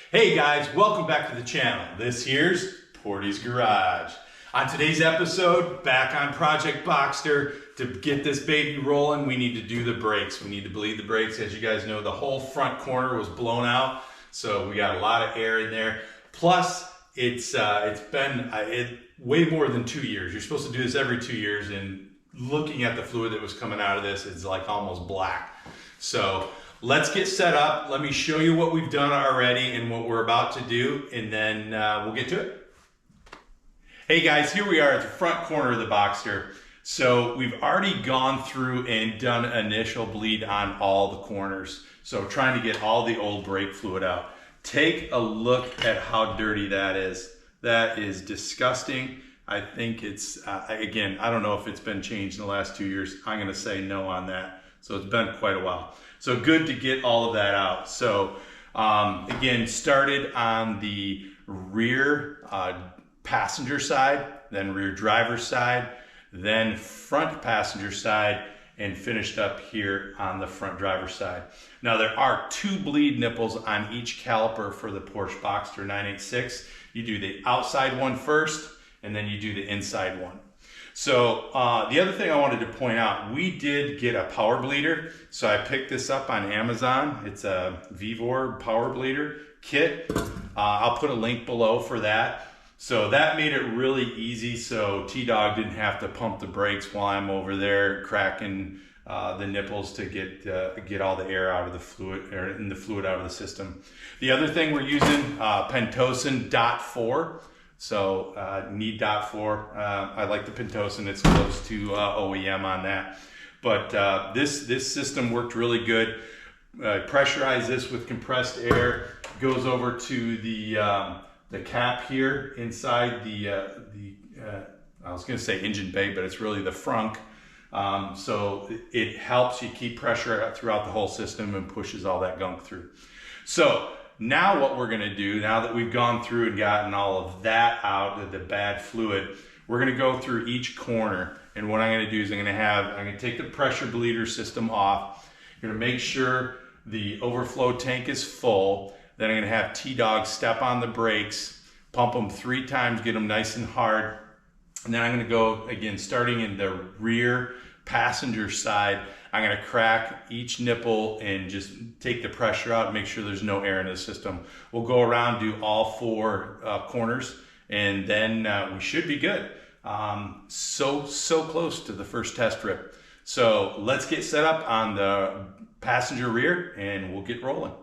Hey guys, welcome back to the channel. This here's Portie's Garage. On today's episode, back on Project Boxster. To get this baby rolling, we need to do the brakes. We need to bleed the brakes. As you guys know, the whole front corner was blown out, so we got a lot of air in there. Plus, it's been way more than 2 years. You're supposed to do this every 2 years, and looking at the fluid that was coming out of this, it's like almost black. So let's get set up. Let me show you what we've done already and what we're about to do, and then we'll get to it. Hey guys, here we are at the front corner of the Boxster. So we've already gone through and done initial bleed on all the corners. So trying to get all the old brake fluid out. Take a look at how dirty that is. That is disgusting. I think it's, again, I don't know if it's been changed in the last 2 years. I'm gonna say no on that. So it's been quite a while. So good to get all of that out. So again, started on the rear passenger side, then rear driver's side, then front passenger side, and finished up here on the front driver's side. Now there are 2 bleed nipples on each caliper for the Porsche Boxster 986. You do the outside one first, and then you do the inside one. So the other thing I wanted to point out, we did get a power bleeder. So I picked this up on Amazon. It's a Vivor power bleeder kit. I'll put a link below for that. So that made it really easy, so T-Dawg didn't have to pump the brakes while I'm over there cracking the nipples to get all the air out of the fluid, or in the fluid out of the system. The other thing we're using, Pentosan .4. So need .4. I like the Pentosan. It's close to OEM on that. But this system worked really good. Pressurize this with compressed air. Goes over to the cap here inside I was going to say engine bay, but it's really the frunk. So it helps you keep pressure throughout the whole system and pushes all that gunk through. So now what we're going to do, now that we've gone through and gotten all of that out of the bad fluid, we're going to go through each corner. And what I'm going to do is I'm going to take the pressure bleeder system off. I'm going to make sure the overflow tank is full. Then I'm going to have T-Dawg step on the brakes, pump them 3 times, get them nice and hard. And then I'm going to go, again, starting in the rear passenger side, I'm going to crack each nipple and just take the pressure out, make sure there's no air in the system. We'll go around, do all 4 corners, and then we should be good. So close to the first test rip. So let's get set up on the passenger rear and we'll get rolling.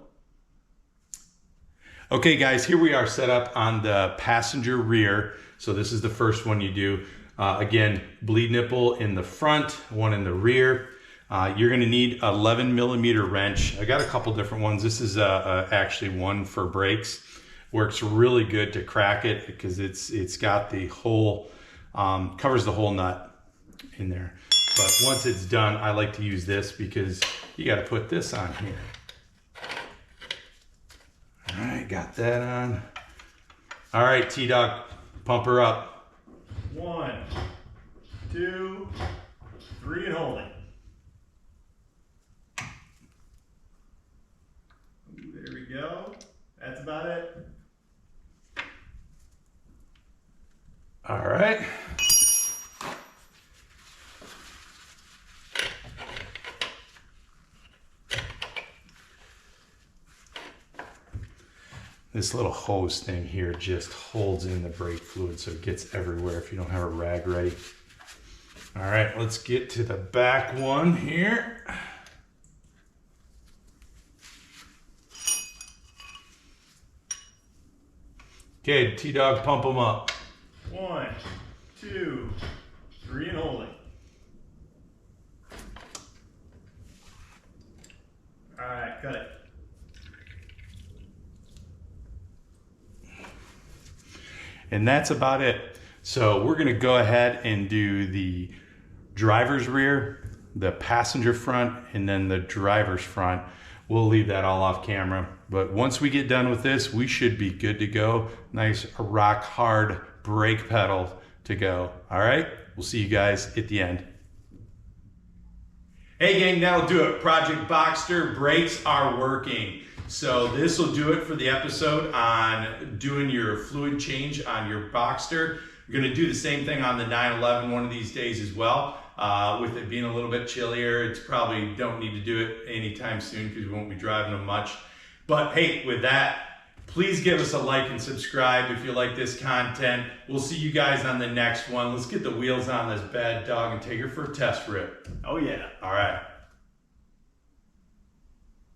Okay guys, here we are set up on the passenger rear. So this is the first one you do. Again, bleed nipple in the front, one in the rear. You're gonna need 11mm wrench. I got a couple different ones. This is actually one for brakes. Works really good to crack it because it's got the whole, covers the whole nut in there. But once it's done, I like to use this because you gotta put this on here. All right, got that on. All right, T-Dawg, pump her up. 1, 2, 3, and holding. There we go. That's about it. All right. This little hose thing here just holds in the brake fluid so it gets everywhere if you don't have a rag ready. All right, let's get to the back one here. Okay, T-Dawg, pump them up. 1, 2, 3, and holding. All right, cut it. And that's about it. So we're gonna go ahead and do the driver's rear, the passenger front, and then the driver's front. We'll leave that all off camera. But once we get done with this, we should be good to go. Nice rock hard brake pedal to go. All right, we'll see you guys at the end. Hey gang, that'll do it. Project Boxster brakes are working. So this will do it for the episode on doing your fluid change on your Boxster. We're going to do the same thing on the 911 one of these days as well. With it being a little bit chillier, it's probably don't need to do it anytime soon because we won't be driving them much. But hey, with that, please give us a like and subscribe if you like this content. We'll see you guys on the next one. Let's get the wheels on this bad dog and take her for a test rip. Oh yeah. All right.